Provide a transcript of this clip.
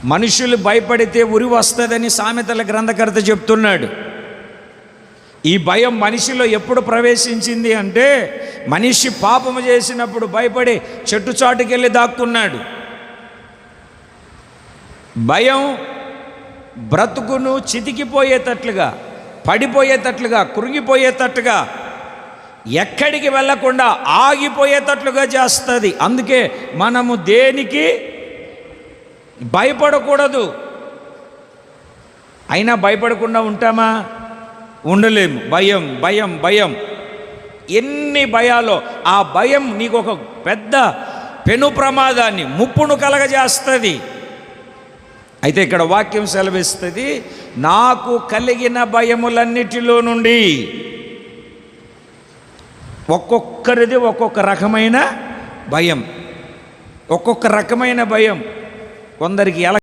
మనుషులు భయపడితే ఉరి వస్తుందని సామెతల గ్రంథకర్త చెప్తున్నాడు. ఈ భయం మనిషిలో ఎప్పుడు ప్రవేశించింది అంటే, మనిషి పాపము చేసినప్పుడు భయపడి చెట్టు చాటుకెళ్ళి దాక్కున్నాడు. భయం బ్రతుకును చితికిపోయేటట్లుగా, పడిపోయేటట్లుగా, కృంగిపోయేటట్టుగా, ఎక్కడికి వెళ్ళకుండా ఆగిపోయేటట్లుగా చేస్తుంది. అందుకే మనము దేనికి భయపడకూడదు. అయినా భయపడకుండా ఉంటామా? ఉండలేము. భయం భయం భయం, ఎన్ని భయాలో ఆ భయం నీకు ఒక పెద్ద పెను ప్రమాదాన్ని, ముప్పును కలగజేస్తుంది. అయితే ఇక్కడ వాక్యం సెలవిస్తుంది, నాకు కలిగిన భయములన్నిటిలో నుండి. ఒక్కొక్కరిది ఒక్కొక్క రకమైన భయం, ఒక్కొక్క రకమైన భయం. కొందరికి